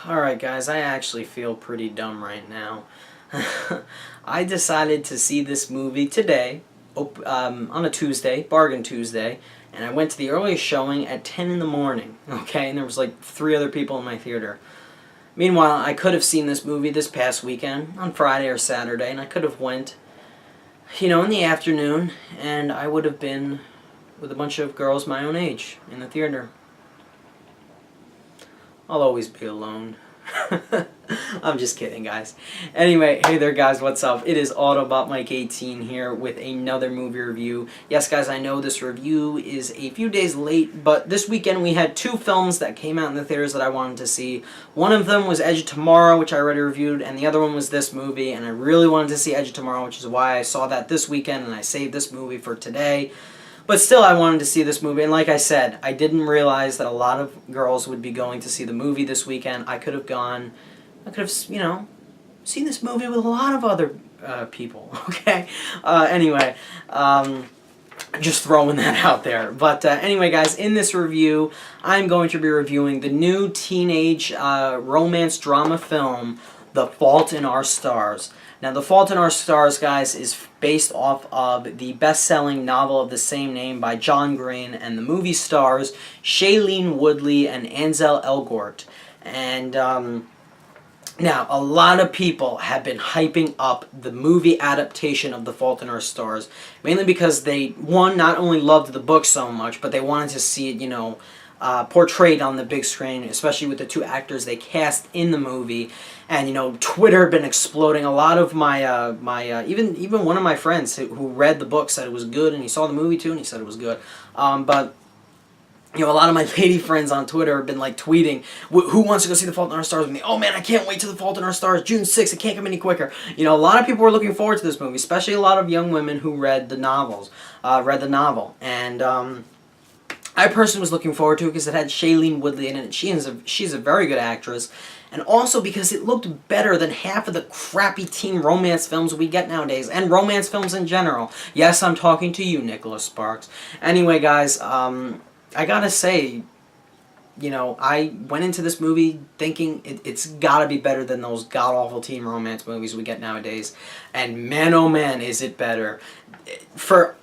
Alright guys, I actually feel pretty dumb right now. I decided to see this movie today, on a Tuesday, Bargain Tuesday, and I went to the earliest showing at 10 in the morning, okay, and there was like 3 other people in my theater. Meanwhile, I could have seen this movie this past weekend, on Friday or Saturday, and I could have went, in the afternoon, and I would have been with a bunch of girls my own age in the theater. I'll always be alone. I'm just kidding, guys. Anyway, hey there, guys, what's up? It is Autobot Mike 18 here with another movie review. Yes, guys, I know this review is a few days late, but this weekend we had 2 films that came out in the theaters that I wanted to see. One of them was Edge of Tomorrow, which I already reviewed, and the other one was this movie, and I really wanted to see Edge of Tomorrow, which is why I saw that this weekend, and I saved this movie for today. But still, I wanted to see this movie, and like I said, I didn't realize that a lot of girls would be going to see the movie this weekend. I could have gone, seen this movie with a lot of other people, okay? Anyway, just throwing that out there. But anyway, guys, in this review, I'm going to be reviewing the new teenage romance drama film, The Fault in Our Stars. Now, The Fault in Our Stars, guys, is based off of the best-selling novel of the same name by John Green, and the movie stars Shailene Woodley and Ansel Elgort. And now, a lot of people have been hyping up the movie adaptation of The Fault in Our Stars, mainly because they, one, not only loved the book so much, but they wanted to see it, portrayed on the big screen, especially with the 2 actors they cast in the movie. And Twitter had been exploding. A lot of my even one of my friends who read the book said it was good, and he saw the movie too, and he said it was good. But a lot of my lady friends on Twitter have been like tweeting, "Who wants to go see The Fault in Our Stars with me? Oh man, I can't wait to The Fault in Our Stars, June 6th. It can't come any quicker." A lot of people were looking forward to this movie, especially a lot of young women who read the novel, and I personally was looking forward to it because it had Shailene Woodley in it. She's a very good actress. And also because it looked better than half of the crappy teen romance films we get nowadays. And romance films in general. Yes, I'm talking to you, Nicholas Sparks. Anyway, guys, I gotta say, I went into this movie thinking it's gotta be better than those god-awful teen romance movies we get nowadays. And man, oh man, is it better. For,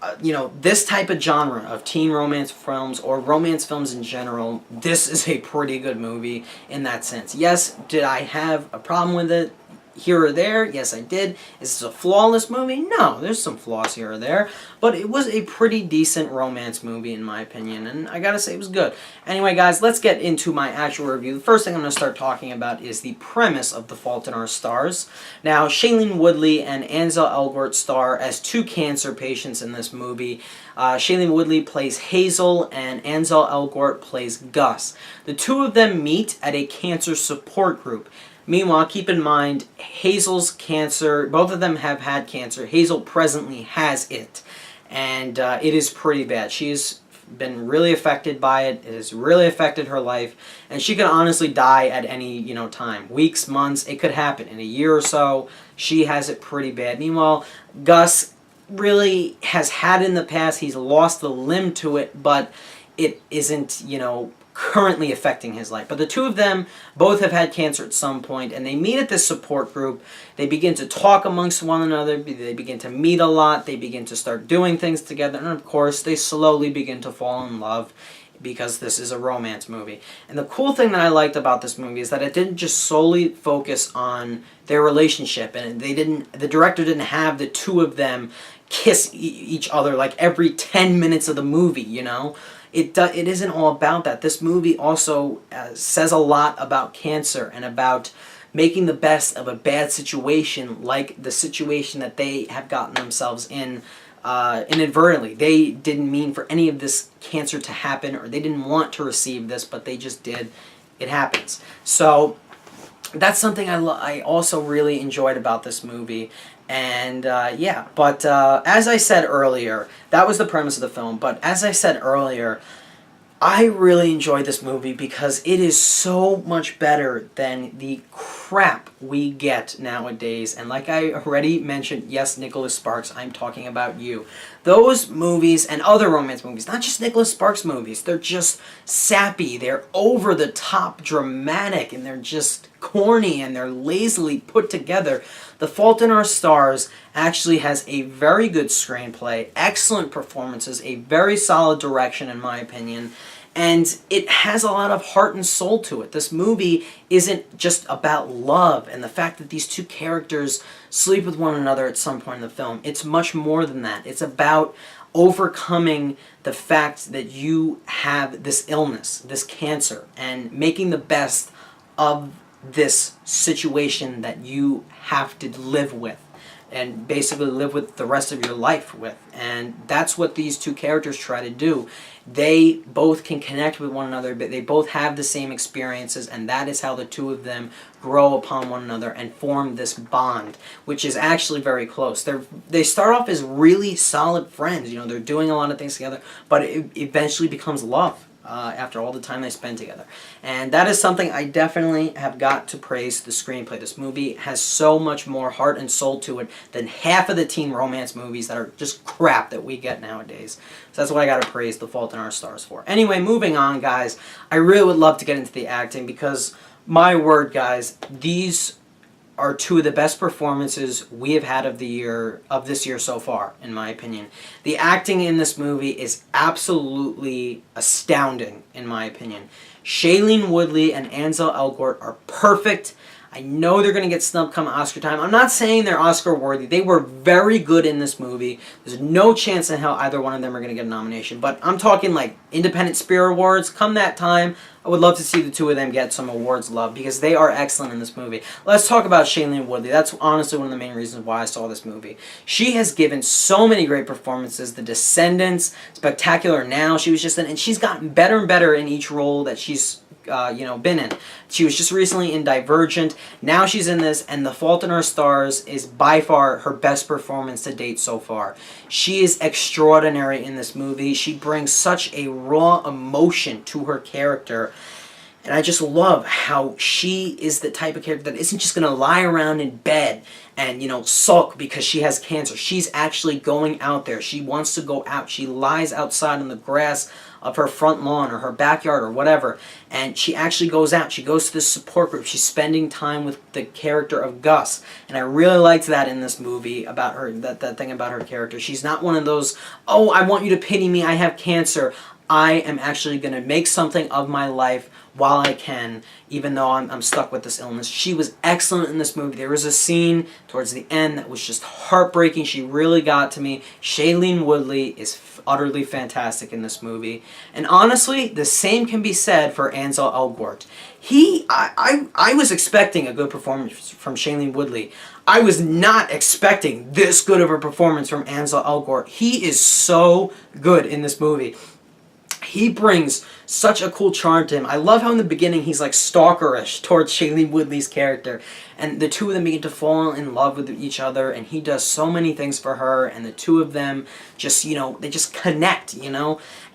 this type of genre of teen romance films, or romance films in general, this is a pretty good movie in that sense. Yes, did I have a problem with it here or there? Yes, I did. Is this a flawless movie? No, there's some flaws here or there, but it was a pretty decent romance movie in my opinion, and I gotta say it was good. Anyway, guys, let's get into my actual review. The first thing I'm going to start talking about is the premise of The Fault in Our Stars. Now, Shailene Woodley and Ansel Elgort star as 2 cancer patients in this movie. Shailene Woodley plays Hazel, and Ansel Elgort plays Gus. The 2 of them meet at a cancer support group. Meanwhile, keep in mind, Hazel's cancer, both of them have had cancer. Hazel presently has it, and it is pretty bad. She's been really affected by it. It has really affected her life, and she could honestly die at any, time. Weeks, months, it could happen. In a year or so, she has it pretty bad. Meanwhile, Gus really has had it in the past. He's lost the limb to it, but it isn't, currently affecting his life. But the 2 of them both have had cancer at some point, and they meet at this support group. They begin to talk amongst one another. They begin to meet a lot. They begin to start doing things together. And of course, they slowly begin to fall in love, because this is a romance movie. And the cool thing that I liked about this movie is that it didn't just solely focus on their relationship, and the director didn't have the 2 of them kiss each other like every 10 minutes of the movie, It isn't all about that. This movie also says a lot about cancer and about making the best of a bad situation, like the situation that they have gotten themselves in inadvertently. They didn't mean for any of this cancer to happen, or they didn't want to receive this, but they just did. It happens. So that's something I also really enjoyed about this movie. And yeah, but as I said earlier, that was the premise of the film. But as I said earlier, I really enjoyed this movie because it is so much better than the crap we get nowadays. And like I already mentioned, yes, Nicholas Sparks, I'm talking about you. Those movies and other romance movies, not just Nicholas Sparks movies, they're just sappy, they're over the top dramatic, and they're just corny, and they're lazily put together. The Fault in Our Stars actually has a very good screenplay, excellent performances, a very solid direction in my opinion, and it has a lot of heart and soul to it. This movie isn't just about love and the fact that these two characters sleep with one another at some point in the film. It's much more than that. It's about overcoming the fact that you have this illness, this cancer, and making the best of this situation that you have to live with and basically live with the rest of your life with. And that's what these two characters try to do. They both can connect with one another, but they both have the same experiences, and that is how the two of them grow upon one another and form this bond, which is actually very close. They start off as really solid friends. You know, they're doing a lot of things together, but it eventually becomes love. After all the time they spend together. And that is something I definitely have got to praise the screenplay. This movie has so much more heart and soul to it than half of the teen romance movies that are just crap that we get nowadays. So that's what I got to praise The Fault in Our Stars for. Anyway, moving on, guys. I really would love to get into the acting because, my word, guys, these are two of the best performances we have had of this year so far, in my opinion. The acting in this movie is absolutely astounding, in my opinion. Shailene Woodley and Ansel Elgort are perfect. I know they're going to get snubbed come Oscar time. I'm not saying they're Oscar worthy. They were very good in this movie. There's no chance in hell either one of them are going to get a nomination. But I'm talking like Independent Spirit Awards. Come that time, I would love to see the two of them get some awards love because they are excellent in this movie. Let's talk about Shailene Woodley. That's honestly one of the main reasons why I saw this movie. She has given so many great performances. The Descendants, Spectacular Now, she was just in, and she's gotten better and better in each role that she's been in. She was just recently in Divergent. Now she's in this, and The Fault in Our Stars is by far her best performance to date so far. She is extraordinary in this movie. She brings such a raw emotion to her character. And I just love how she is the type of character that isn't just going to lie around in bed and, sulk because she has cancer. She's actually going out there. She wants to go out. She lies outside on the grass of her front lawn or her backyard or whatever, and she actually goes out. She goes to this support group. She's spending time with the character of Gus, and I really liked that in this movie about her, that thing about her character. She's not one of those, oh, I want you to pity me, I have cancer. I am actually going to make something of my life while I can, even though I'm stuck with this illness. She was excellent in this movie. There was a scene towards the end that was just heartbreaking. She really got to me. Shailene Woodley is utterly fantastic in this movie. And honestly, the same can be said for Ansel Elgort. I was expecting a good performance from Shailene Woodley. I was not expecting this good of a performance from Ansel Elgort. He is so good in this movie. He brings such a cool charm to him. I love how in the beginning he's like stalkerish towards Shailene Woodley's character. And the two of them begin to fall in love with each other. And he does so many things for her. And the two of them just, they just connect,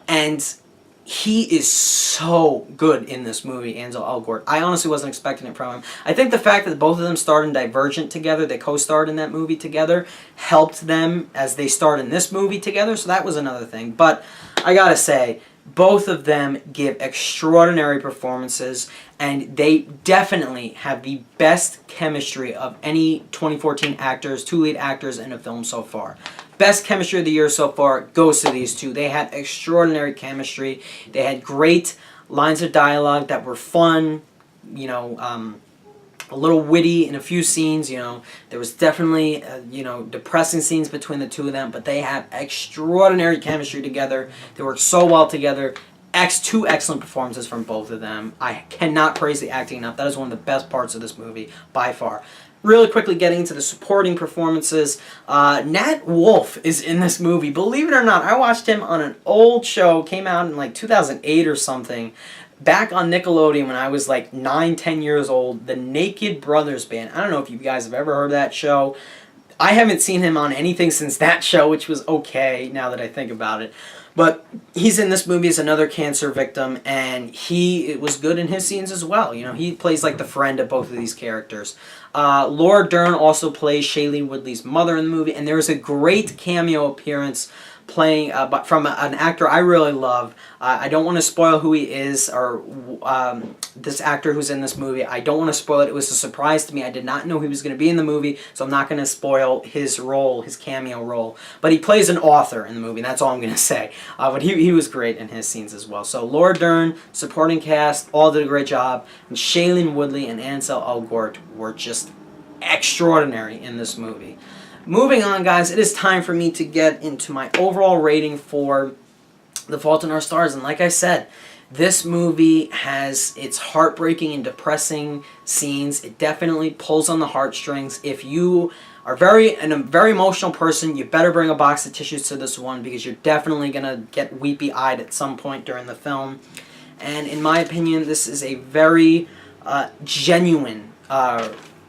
And he is so good in this movie, Ansel Elgort. I honestly wasn't expecting it from him. I think the fact that both of them starred in Divergent together, they co-starred in that movie together, helped them as they starred in this movie together. So that was another thing. But I gotta say, both of them give extraordinary performances, and they definitely have the best chemistry of any 2014 actors, two lead actors in a film so far. Best chemistry of the year so far goes to these two. They had extraordinary chemistry. They had great lines of dialogue that were fun, a little witty in a few scenes. There was definitely depressing scenes between the two of them, but they have extraordinary chemistry together. They work so well together. Two excellent performances from both of them. I cannot praise the acting enough. That is one of the best parts of this movie by far. Really quickly getting into the supporting performances, Nat Wolff is in this movie. Believe it or not, I watched him on an old show, came out in like 2008 or something, back on Nickelodeon when I was like 9-10 years old, the Naked Brothers Band. I don't know if you guys have ever heard of that show. I haven't seen him on anything since that show, which was okay now that I think about it. But he's in this movie as another cancer victim, and he was good in his scenes as well. He plays like the friend of both of these characters. Laura Dern also plays Shailene Woodley's mother in the movie, and there's a great cameo appearance playing, but from an actor I really love. I don't want to spoil who he is, or this actor who's in this movie. I don't want to spoil it. It was a surprise to me. I did not know he was going to be in the movie, so I'm not going to spoil his role, his cameo role. But he plays an author in the movie, and that's all I'm going to say. But he was great in his scenes as well. So Laura Dern, supporting cast, all did a great job. And Shailene Woodley and Ansel Elgort were just extraordinary in this movie. Moving on, guys, it is time for me to get into my overall rating for The Fault in Our Stars. And like I said, this movie has its heartbreaking and depressing scenes. It definitely pulls on the heartstrings. If you are a very emotional person, you better bring a box of tissues to this one, because you're definitely going to get weepy-eyed at some point during the film. And in my opinion, this is a very genuine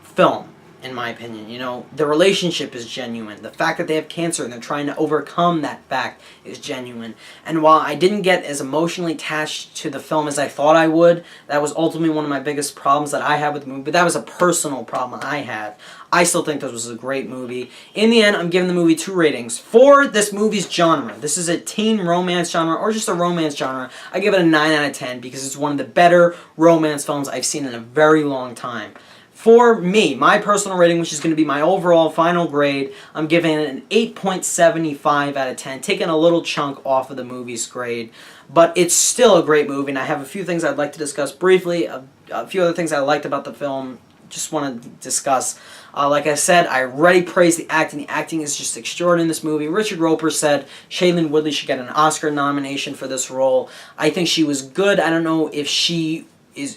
film. In my opinion, you know, the relationship is genuine. The fact that they have cancer and they're trying to overcome that fact is genuine. And while I didn't get as emotionally attached to the film as I thought I would, that was ultimately one of my biggest problems that I had with the movie. But that was a personal problem I had. I still think this was a great movie. In the end, I'm giving the movie 2 ratings. For this movie's genre, this is a teen romance genre or just a romance genre, I give it a 9 out of 10 because it's one of the better romance films I've seen in a very long time. For me, my personal rating, which is going to be my overall final grade, I'm giving it an 8.75 out of 10, taking a little chunk off of the movie's grade. But it's still a great movie, and I have a few things I'd like to discuss briefly, a few other things I liked about the film, just want to discuss. Like I said, I already praised the acting. The acting is just extraordinary in this movie. Richard Roeper said Shailene Woodley should get an Oscar nomination for this role. I think she was good. I don't know if she...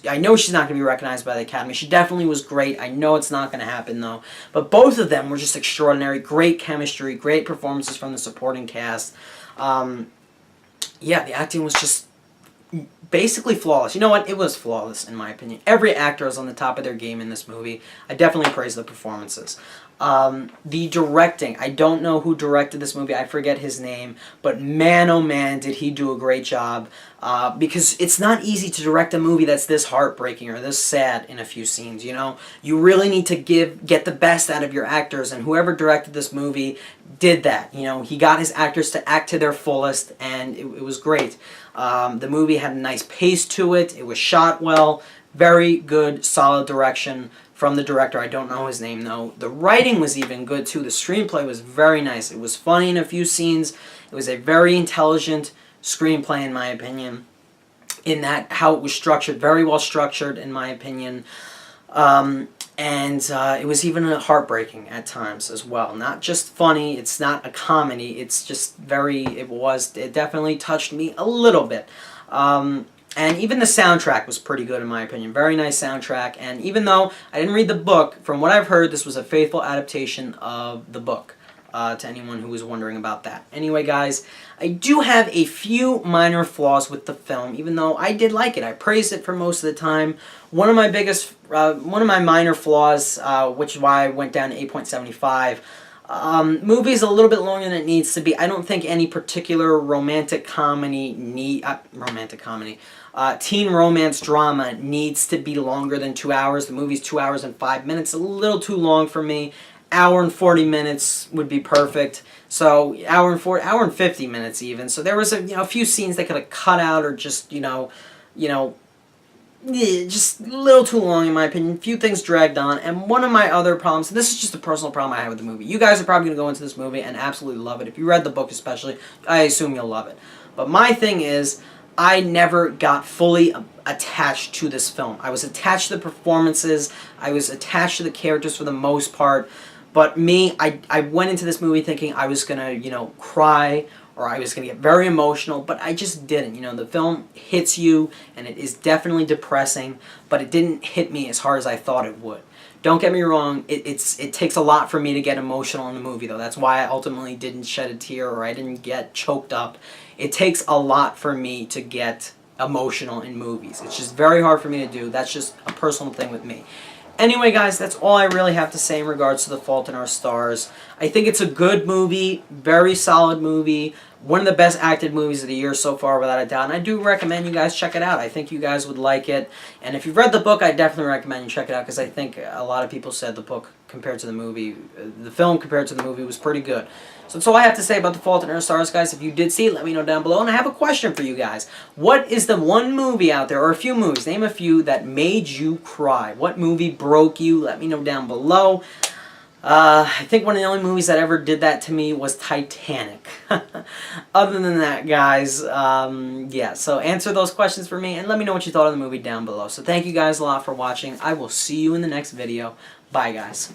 I know she's not going to be recognized by the Academy. She definitely was great. I know it's not going to happen, though. But both of them were just extraordinary. Great chemistry, great performances from the supporting cast. Yeah, the acting was just basically flawless. You know what? It was flawless, in my opinion. Every actor was on the top of their game in this movie. I definitely praise the performances. The directing, I don't know who directed this movie, I forget his name, but man oh man did he do a great job, because it's not easy to direct a movie that's this heartbreaking or this sad in a few scenes, you know? You really need to get the best out of your actors, and whoever directed this movie did that, you know? He got his actors to act to their fullest, and it was great. The movie had a nice pace to it, it was shot well, very good, solid direction from the director. I don't know his name, though. The writing was even good, too. The screenplay was very nice. It was funny in a few scenes. It was a very intelligent screenplay, in my opinion, in that how it was structured, very well structured, in my opinion. And it was even heartbreaking at times as well. Not just funny. It's not a comedy. It's just it definitely touched me a little bit. And even the soundtrack was pretty good in my opinion. Very nice soundtrack. And even though I didn't read the book, from what I've heard, this was a faithful adaptation of the book. To anyone who was wondering about that. Anyway, guys, I do have a few minor flaws with the film, even though I did like it. I praised it for most of the time. One of my minor flaws, which is why I went down to 8.75. Movie is a little bit longer than it needs to be. I don't think any particular teen romance drama needs to be longer than 2 hours. The movie's 2 hours and 5 minutes. A little too long for me. Hour and 40 minutes would be perfect. So hour and 50 minutes even. So there was a few scenes they could have cut out, or just just a little too long in my opinion. A few things dragged on. And one of my other problems, and this is just a personal problem I have with the movie. You guys are probably going to go into this movie and absolutely love it. If you read the book especially, I assume you'll love it. But my thing is, I never got fully attached to this film. I was attached to the performances. I was attached to the characters for the most part. But me, I went into this movie thinking I was going to, cry, or I was going to get very emotional, but I just didn't. The film hits you, and it is definitely depressing, but it didn't hit me as hard as I thought it would. Don't get me wrong, it takes a lot for me to get emotional in the movie, though. That's why I ultimately didn't shed a tear, or I didn't get choked up. It takes a lot for me to get emotional in movies. It's just very hard for me to do. That's just a personal thing with me. Anyway, guys, that's all I really have to say in regards to The Fault in Our Stars. I think it's a good movie, very solid movie. one of the best acted movies of the year so far, without a doubt. And I do recommend you guys check it out. I think you guys would like it. And if you've read the book, I definitely recommend you check it out, because I think a lot of people said the book compared to the movie, the film compared to the movie was pretty good. So that's all I have to say about The Fault in Our Stars, guys. If you did see it, let me know down below. And I have a question for you guys. What is the one movie out there, or a few movies, name a few, that made you cry? What movie broke you? Let me know down below. I think one of the only movies that ever did that to me was Titanic. Other than that, guys, yeah, so answer those questions for me, and let me know what you thought of the movie down below. So thank you guys a lot for watching. I will see you in the next video. Bye, guys.